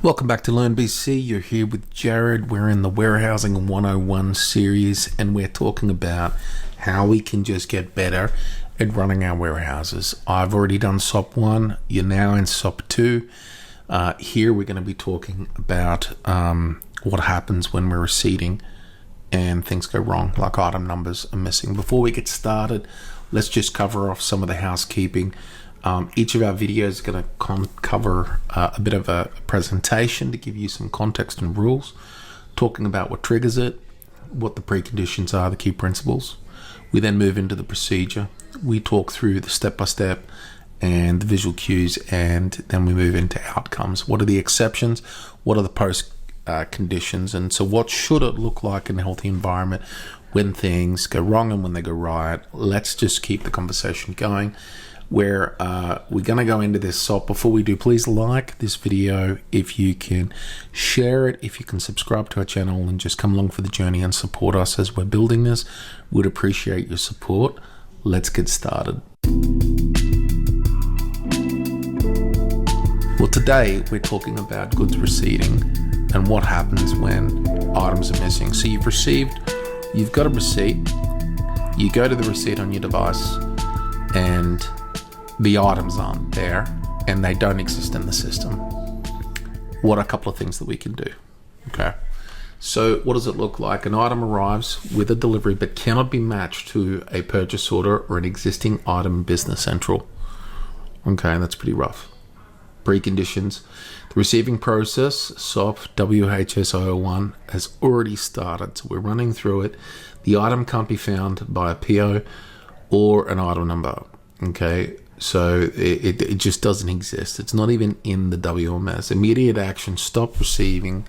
Welcome back to Learn BC. You're here with Jared. We're in the Warehousing 101 series, and we're talking about how we can just get better at running our warehouses. I've already done SOP-1. You're now in SOP-2. Here we're going to be talking about what happens when we're receipting and things go wrong, like item numbers are missing. Before we get started, let's just cover off some of the housekeeping. Each of our videos is going to cover a bit of a presentation to give you some context and rules, talking about what triggers it, what the preconditions are, the key principles. We then move into the procedure. We talk through the step-by-step and the visual cues, and then we move into outcomes. What are the exceptions? What are the post conditions? And so what should it look like in a healthy environment when things go wrong and when they go right? Let's just keep the conversation going. Where we're going to go into this SOP. Before we do, please like this video. If you can share it, if you can subscribe to our channel and just come along for the journey and support us as we're building this, we'd appreciate your support. Let's get started. Well, today we're talking about goods receipting and what happens when items are missing. So you've got a receipt, you go to the receipt on your device, and the items aren't there and they don't exist in the system. What are a couple of things that we can do? Okay. So what does it look like? An item arrives with a delivery but cannot be matched to a purchase order or an existing item in Business Central. Okay, that's pretty rough. Preconditions. The receiving process, SOP-WHS-002, has already started. So we're running through it. The item can't be found by a PO or an item number. Okay, so it just doesn't exist. It's not even in the WMS. Immediate action: stop receiving,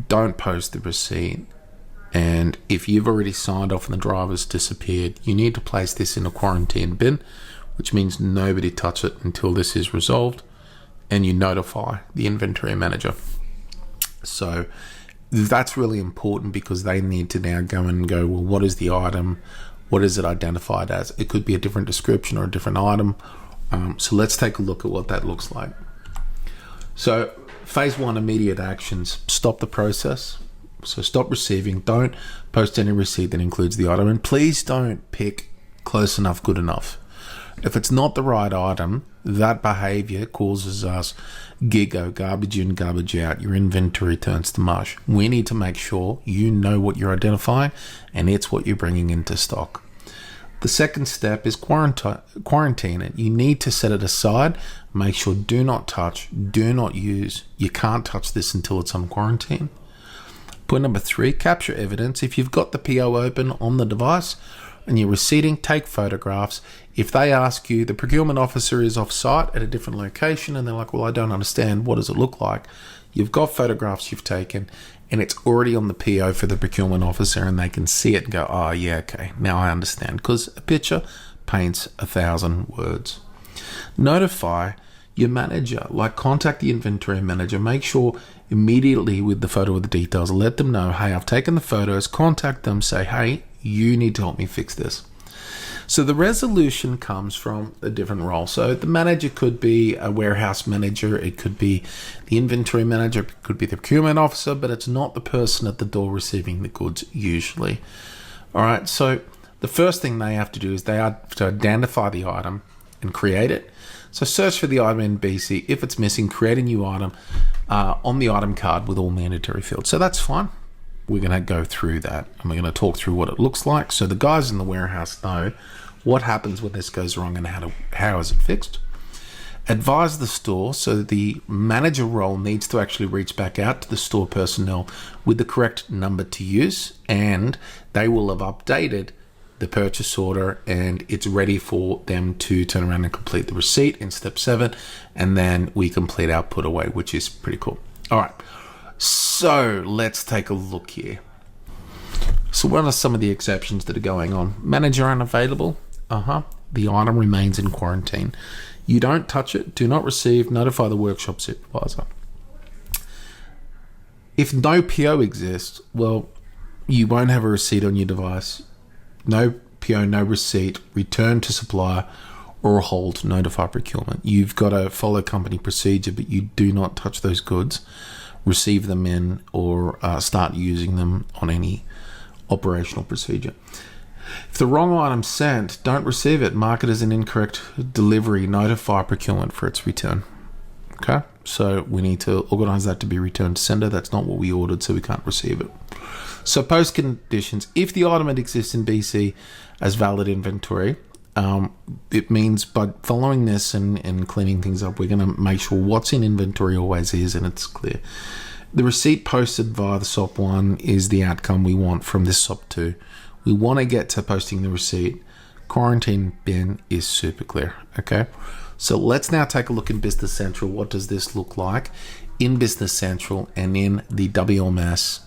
don't post the receipt, and if you've already signed off and the driver's disappeared, you need to place this in a quarantine bin, which means nobody touch it until this is resolved, and you notify the inventory manager. So that's really important because they need to now go and go, well, what is the item? What is it identified as? It could be a different description or a different item. So let's take a look at what that looks like. So phase 1, immediate actions: stop the process. So stop receiving. Don't post any receipt that includes the item. And please don't pick close enough, good enough. If it's not the right item, that behavior causes us GIGO, garbage in, garbage out. Your inventory turns to mush. We need to make sure you know what you're identifying and it's what you're bringing into stock. The second step is quarantine it. You need to set it aside. Make sure do not touch, do not use. You can't touch this until it's on quarantine. Point number 3, capture evidence. If you've got the PO open on the device and you're receipting, take photographs. If they ask you, the procurement officer is off site at a different location and they're like, well, I don't understand, what does it look like? You've got photographs you've taken and it's already on the PO for the procurement officer and they can see it and go, oh yeah, okay, now I understand, because a picture paints 1,000 words. Notify your manager, like contact the inventory manager. Make sure immediately with the photo of the details, let them know, hey, I've taken the photos. Contact them, say, hey, you need to help me fix this. So the resolution comes from a different role. So the manager could be a warehouse manager, it could be the inventory manager, it could be the procurement officer, but it's not the person at the door receiving the goods usually. All right, so the first thing they have to do is they have to identify the item and create it. So search for the item in BC. If it's missing, create a new item on the item card with all mandatory fields. So that's fine. We're going to go through that and we're going to talk through what it looks like so the guys in the warehouse know what happens when this goes wrong and how is it fixed. Advise the store. So the manager role needs to actually reach back out to the store personnel with the correct number to use, and they will have updated the purchase order and it's ready for them to turn around and complete the receipt in step 7, and then we complete our put away, which is pretty cool. All right. So let's take a look here. So what are some of the exceptions that are going on? Manager unavailable. The item remains in quarantine. You don't touch it. Do not receive. Notify the workshop supervisor. If no PO exists, well, you won't have a receipt on your device. No PO, no receipt. Return to supplier or hold notify procurement. You've got to follow company procedure, but you do not touch those goods, receive them in, or start using them on any operational procedure. If the wrong item's sent, don't receive it. Mark it as an incorrect delivery. Notify procurement for its return. Okay, so we need to organize that to be returned to sender. That's not what we ordered, so we can't receive it. So post conditions. If the item exists in BC as valid inventory, it means by following this and cleaning things up, we're going to make sure what's in inventory always is, and it's clear. The receipt posted via the SOP-1 is the outcome we want from this SOP-2. We want to get to posting the receipt. Quarantine bin is super clear. Okay, so let's now take a look in Business Central. What does this look like in Business Central and in the WMS?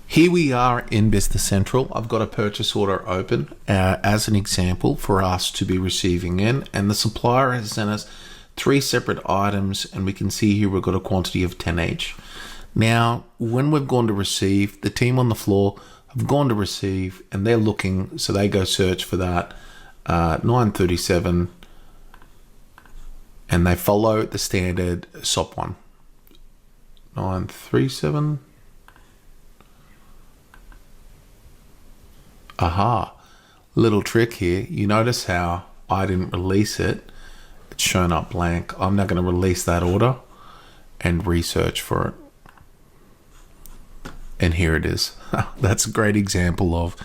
Here we are in Business Central. I've got a purchase order open as an example for us to be receiving in, and the supplier has sent us 3 separate items, and we can see here we've got a quantity of 10 each. Now, when we've gone to receive, the team on the floor have gone to receive, and they're looking, so they go search for that 937, and they follow the standard SOP-1. 937. Aha, little trick here. You notice how I didn't release it. It's shown up blank. I'm now going to release that order and research for it. And here it is. That's a great example of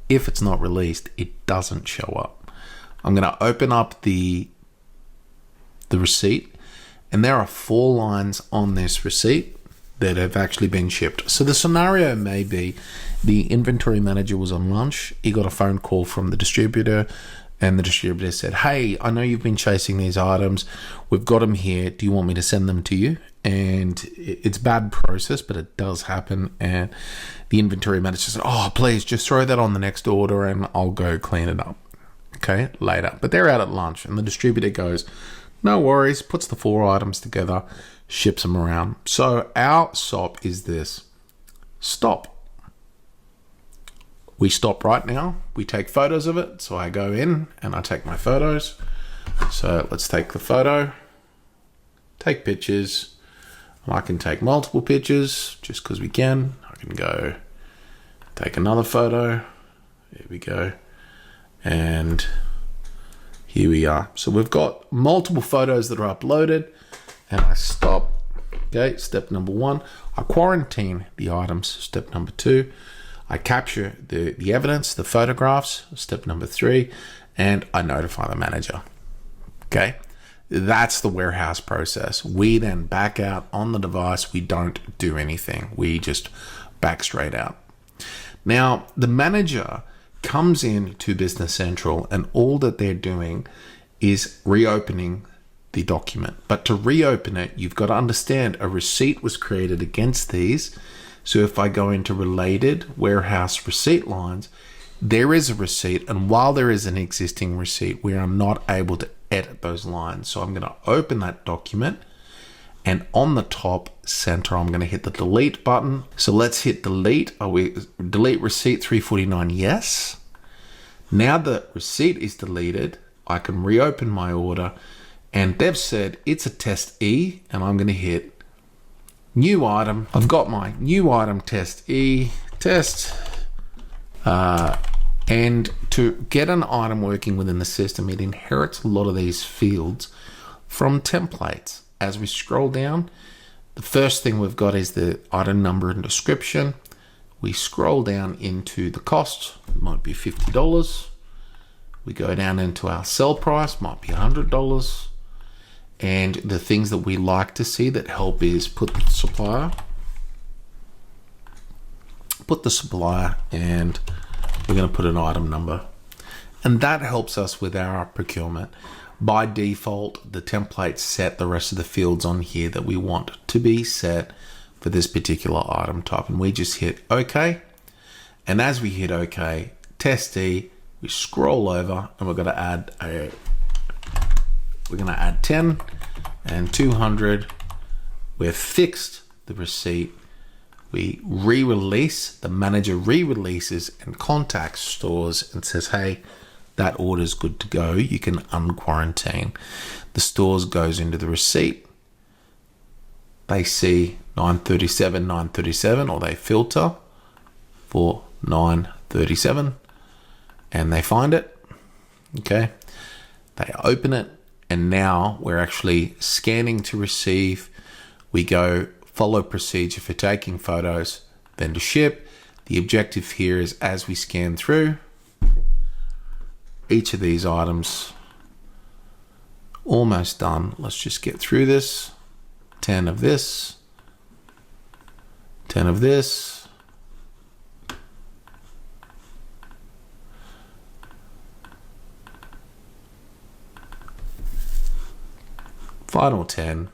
if it's not released, it doesn't show up. I'm going to open up the receipt, and there are 4 lines on this receipt that have actually been shipped. So the scenario may be the inventory manager was on lunch. He got a phone call from the distributor, and the distributor said, "Hey, I know you've been chasing these items. We've got them here. Do you want me to send them to you?" And it's bad process, but it does happen. And the inventory manager said, "Oh, please just throw that on the next order and I'll go clean it up." Okay, later. But they're out at lunch, and the distributor goes, "No worries," puts the 4 items together, ships them around. So our SOP is this: stop. We stop right now. We take photos of it. So I go in and I take my photos. So let's take the photo, take pictures. I can take multiple pictures just because we can. I can go take another photo. There we go. And here we are. So we've got multiple photos that are uploaded, and I stop. Okay, step number 1. I quarantine the items. Step number 2. I capture the evidence, the photographs. Step number 3. And I notify the manager. Okay, that's the warehouse process. We then back out on the device. We don't do anything. We just back straight out. Now, the manager comes in to Business Central, and all that they're doing is reopening the document. But to reopen it, you've got to understand a receipt was created against these. So if I go into related warehouse receipt lines, there is a receipt, and while there is an existing receipt, we are not able to edit those lines. So I'm going to open that document, and on the top center, I'm going to hit the delete button. So let's hit delete. Delete receipt 349, yes. Now the receipt is deleted, I can reopen my order, and they've said it's a test E, and I'm going to hit new item. I've got my new item test E, test. And to get an item working within the system, it inherits a lot of these fields from templates. As we scroll down, the first thing we've got is the item number and description. We scroll down into the cost, it might be $50. We go down into our sell price, might be $100. And the things that we like to see that help is put the supplier, and we're going to put an item number. And that helps us with our procurement. By default, the template set the rest of the fields on here that we want to be set for this particular item type. And we just hit OK. And as we hit OK, test E, we scroll over, and we're going to add 10 and 200. We've fixed the receipt. We re-release, the manager re-releases and contacts stores and says, "Hey, that order's good to go, you can unquarantine. The stores goes into the receipt. They see 937, 937, or they filter for 937 and they find it. Okay. They open it, and now we're actually scanning to receive. We go follow procedure for taking photos, then to ship. The objective here is, as we scan through each of these items, almost done. Let's just get through this. 10 of this, 10 of this. Final 10.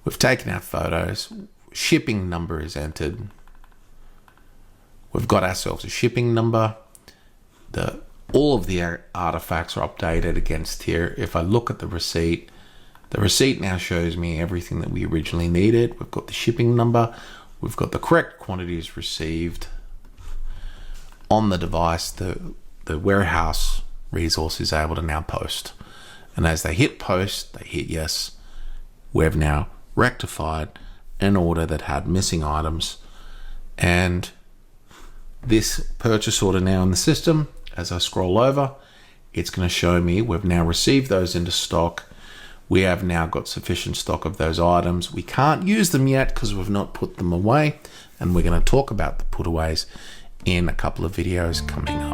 We've taken our photos. Shipping number is entered. We've got ourselves a shipping number. All of the artifacts are updated against here. If I look at the receipt now shows me everything that we originally needed. We've got the shipping number. We've got the correct quantities received on the device. The warehouse resource is able to now post. And as they hit post, they hit yes. We've now rectified an order that had missing items. And this purchase order now in the system, as I scroll over, it's going to show me we've now received those into stock. We have now got sufficient stock of those items. We can't use them yet because we've not put them away. And we're going to talk about the putaways in a couple of videos coming up.